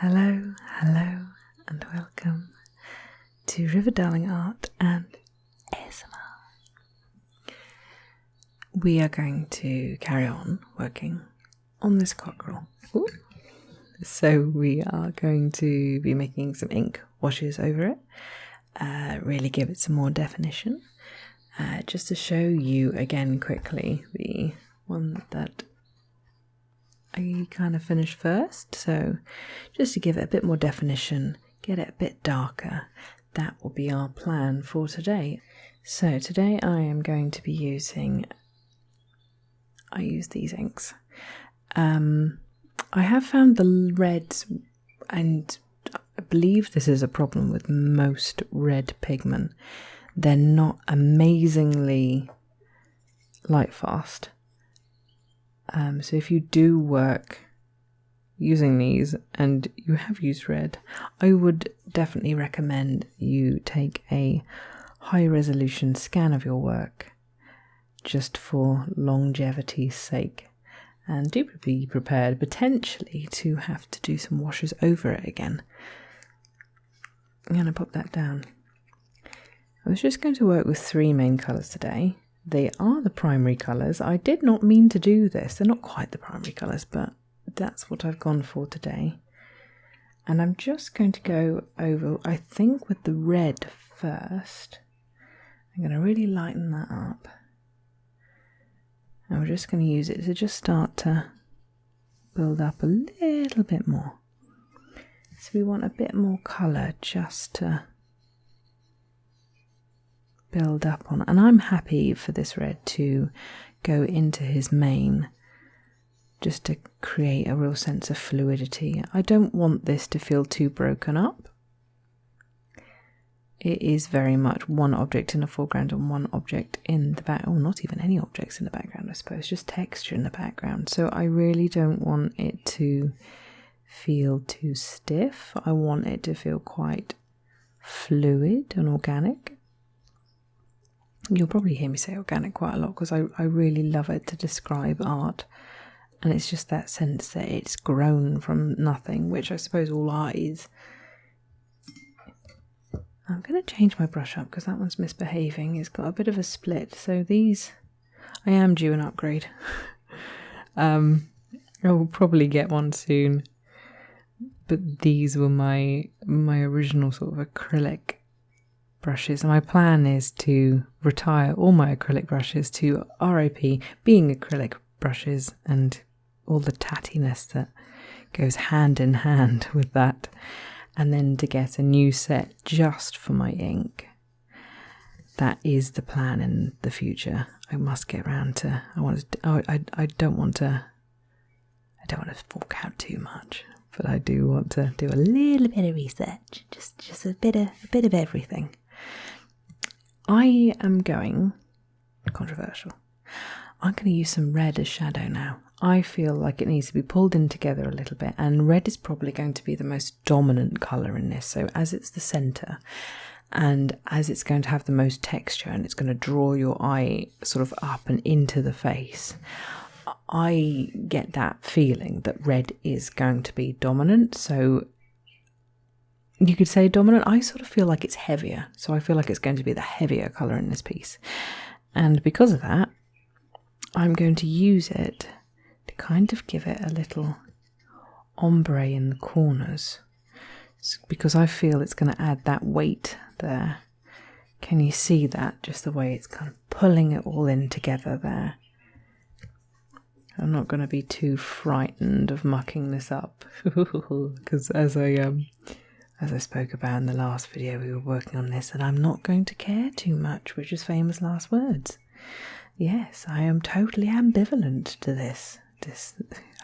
Hello, hello, and welcome to River Darling Art and ASMR. We are going to carry on working on this cockerel. Ooh. So we are going to be making some ink washes over it, really give it some more definition. Just to show you again quickly the one that I kind of finished first, so just to give it a bit more definition, get it a bit darker, that will be our plan for today. So today I am going to be using, I use these inks. I have found the reds, and I believe this is a problem with most red pigment, they're not amazingly light fast. So if you do work using these and you have used red, I would definitely recommend you take a high resolution scan of your work just for longevity's sake, and do be prepared potentially to have to do some washes over it again. I'm going to pop that down. I was just going to work with three main colours today. They are the primary colours. I did not mean to do this. They're not quite the primary colours, but that's what I've gone for today. And I'm just going to go over, I think, with the red first. I'm going to really lighten that up. And we're just going to use it to just start to build up a little bit more. So we want a bit more colour just to build up on, and I'm happy for this red to go into his mane just to create a real sense of fluidity. I don't want this to feel too broken up. It is very much one object in the foreground and one object in the back, or not even any objects in the background, I suppose, just texture in the background. So I really don't want it to feel too stiff. I want it to feel quite fluid and organic. You'll probably hear me say organic quite a lot because I really love it to describe art, and it's just that sense that it's grown from nothing, which I suppose all art is. I'm going to change my brush up because that one's misbehaving. It's got a bit of a split, so these, I am due an upgrade. I will probably get one soon, but these were my original sort of acrylic brushes, and my plan is to retire all my acrylic brushes to RIP, being acrylic brushes and all the tattiness that goes hand in hand with that, and then to get a new set just for my ink. That is the plan in the future. I must get around to, I don't want to fork out too much, but I do want to do a little bit of research, just a bit of everything. I am going controversial. I'm going to use some red as shadow now. I feel like it needs to be pulled in together a little bit, and red is probably going to be the most dominant colour in this. So as it's the centre, and as it's going to have the most texture, and it's going to draw your eye sort of up and into the face, I get that feeling that red is going to be dominant. So you could say dominant. I sort of feel like it's heavier, so I feel like it's going to be the heavier colour in this piece. And because of that, I'm going to use it to kind of give it a little ombre in the corners, because I feel it's going to add that weight there. Can you see that? Just the way it's kind of pulling it all in together there. I'm not going to be too frightened of mucking this up, because as I spoke about in the last video we were working on this, and I'm not going to care too much, which is famous last words. Yes, I am totally ambivalent to this.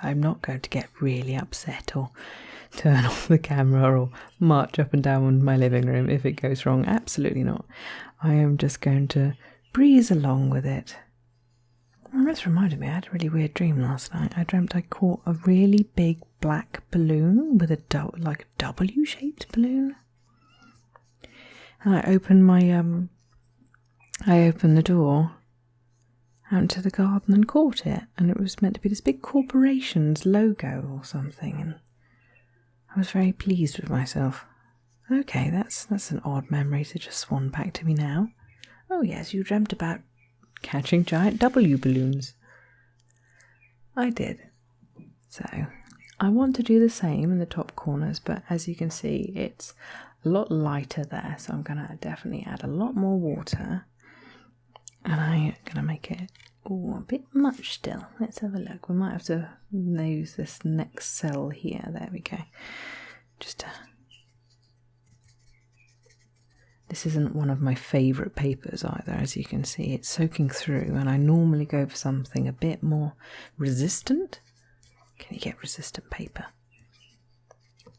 I'm not going to get really upset or turn off the camera or march up and down my living room if it goes wrong. Absolutely not. I am just going to breeze along with it. And this reminded me, I had a really weird dream last night. I dreamt I caught a really big black balloon with a W-shaped balloon. And I opened the door out into the garden and caught it, and it was meant to be this big corporation's logo or something, and I was very pleased with myself. Okay, that's an odd memory to just swan back to me now. Oh yes, you dreamt about catching giant W balloons. I did. So, I want to do the same in the top corners, but as you can see, it's a lot lighter there, so I'm going to definitely add a lot more water. And I'm going to make it a bit much still. Let's have a look. We might have to use this next cell here. There we go. This isn't one of my favourite papers either, as you can see. It's soaking through, and I normally go for something a bit more resistant. Can you get resistant paper?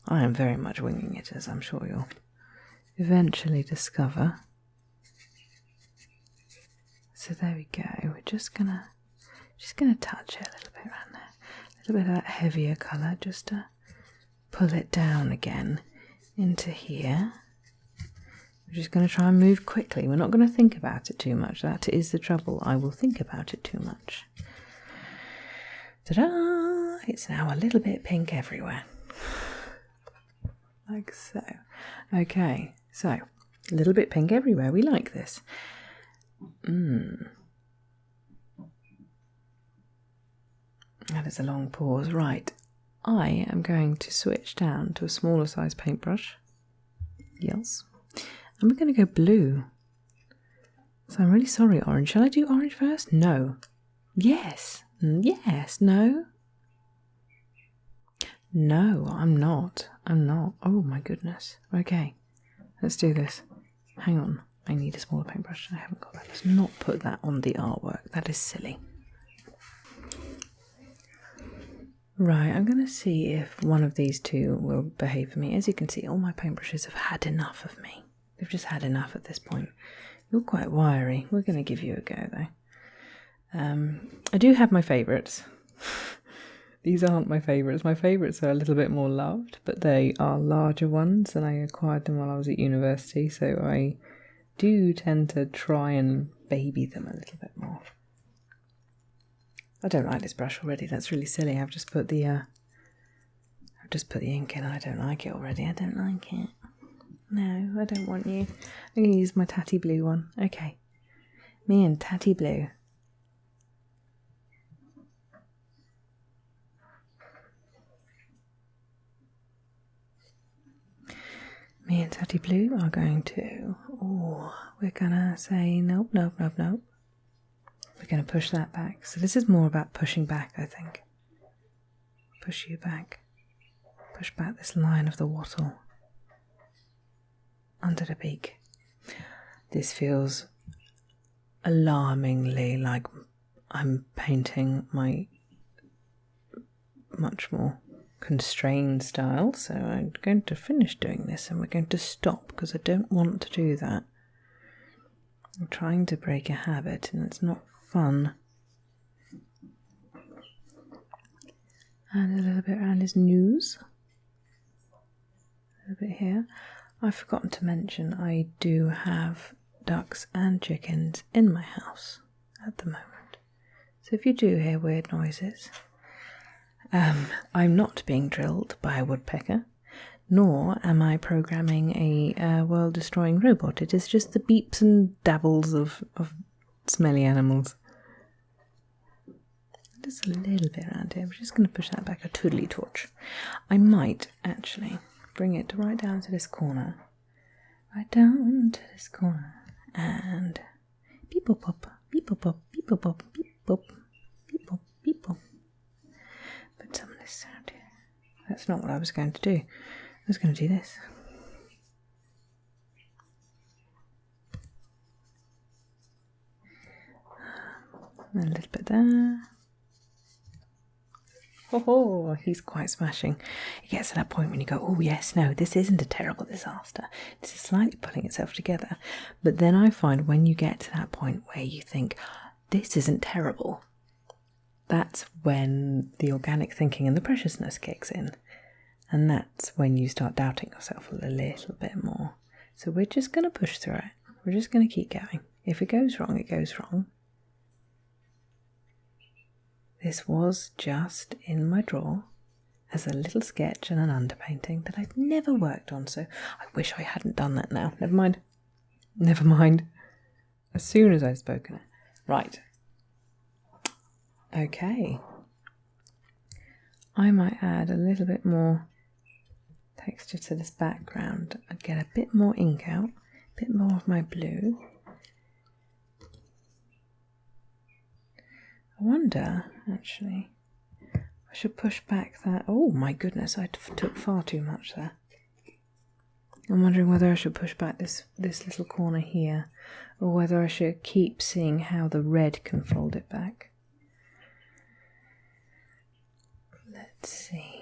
I am very much winging it, as I'm sure you'll eventually discover. So there we go. We're just gonna touch it a little bit around there. A little bit of that heavier colour, just to pull it down again into here. We're just going to try and move quickly. We're not going to think about it too much. That is the trouble. I will think about it too much. Ta-da! It's now a little bit pink everywhere. Like so. Okay, so a little bit pink everywhere. We like this. That is a long pause. Right. I am going to switch down to a smaller size paintbrush. Yes. And we're going to go blue. So I'm really sorry, orange. Shall I do orange first? No. Yes. Yes. No. No, I'm not. I'm not. Oh my goodness. Okay. Let's do this. Hang on. I need a smaller paintbrush. I haven't got that. Let's not put that on the artwork. That is silly. Right, I'm going to see if one of these two will behave for me. As you can see, all my paintbrushes have had enough of me. They've just had enough at this point. You're quite wiry. We're going to give you a go, though. I do have my favourites. These aren't my favourites. My favourites are a little bit more loved, but they are larger ones, and I acquired them while I was at university, so I do tend to try and baby them a little bit more. I don't like this brush already. That's really silly. I've just put the ink in. I don't like it already. I don't like it. No, I don't want you. I'm going to use my tatty blue one. Okay. Me and tatty blue. Me and tatty blue are going to... Oh, we're going to say nope, nope, nope, nope. We're going to push that back. So this is more about pushing back, I think. Push you back. Push back this line of the wattle. Under the beak. This feels alarmingly like I'm painting my much more constrained style, so I'm going to finish doing this and we're going to stop because I don't want to do that. I'm trying to break a habit and it's not fun. And a little bit around his nose. A little bit here. I've forgotten to mention I do have ducks and chickens in my house at the moment. So if you do hear weird noises, I'm not being drilled by a woodpecker, nor am I programming a world-destroying robot. It is just the beeps and dabbles of smelly animals. Just a little bit around here. I'm just going to push that back a twiddly torch. I might actually bring it right down to this corner. Right down to this corner. And beep-pop, beep-pop, beep-pop, beep-pop, beep-pop, beep-pop. Put some of this sound here. That's not what I was going to do. I was going to do this. A little bit there. Oh, he's quite smashing. It gets to that point when you go, oh yes, no, this isn't a terrible disaster. This is slightly pulling itself together. But then I find when you get to that point where you think, this isn't terrible, that's when the organic thinking and the preciousness kicks in. And that's when you start doubting yourself a little bit more. So we're just going to push through it. We're just going to keep going. If it goes wrong, it goes wrong. This was just in my drawer, as a little sketch and an underpainting that I've never worked on, so I wish I hadn't done that now. Never mind. Never mind. As soon as I've spoken it. Right. Okay. I might add a little bit more texture to this background and get a bit more ink out, a bit more of my blue. I wonder, actually, I should push back that. Oh my goodness, I took far too much there. I'm wondering whether I should push back this little corner here, or whether I should keep seeing how the red can fold it back. Let's see.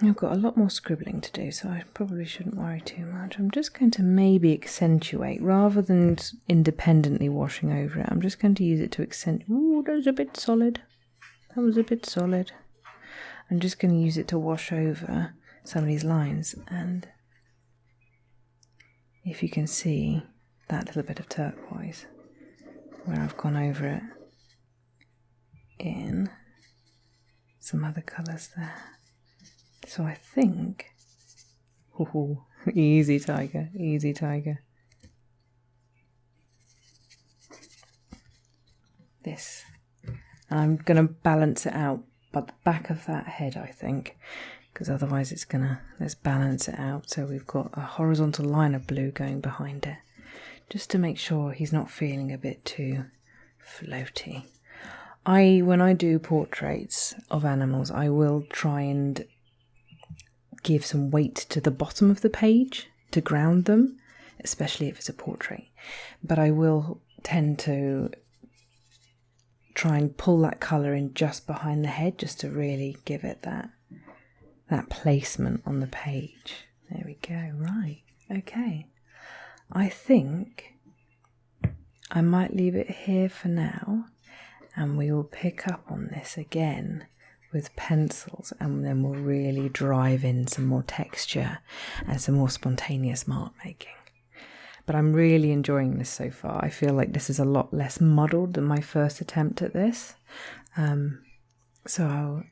I've got a lot more scribbling to do, so I probably shouldn't worry too much. I'm just going to maybe accentuate, rather than independently washing over it. I'm just going to use it to accentuate. Ooh, that was a bit solid. That was a bit solid. I'm just going to use it to wash over some of these lines. And if you can see that little bit of turquoise, where I've gone over it in some other colours there. So I think, ooh, easy tiger, easy tiger. This, and I'm going to balance it out by the back of that head, I think, because otherwise it's let's balance it out so we've got a horizontal line of blue going behind it, just to make sure he's not feeling a bit too floaty. When I do portraits of animals, I will try and give some weight to the bottom of the page to ground them, especially if it's a portrait. But I will tend to try and pull that colour in just behind the head, just to really give it that placement on the page. There we go. Right. Okay. I think I might leave it here for now, and we will pick up on this again with pencils, and then we'll really drive in some more texture and some more spontaneous mark making. But I'm really enjoying this so far. I feel like this is a lot less muddled than my first attempt at this. So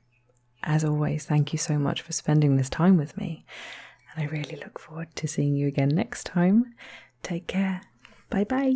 as always, thank you so much for spending this time with me, and I really look forward to seeing you again next time. Take care. Bye bye.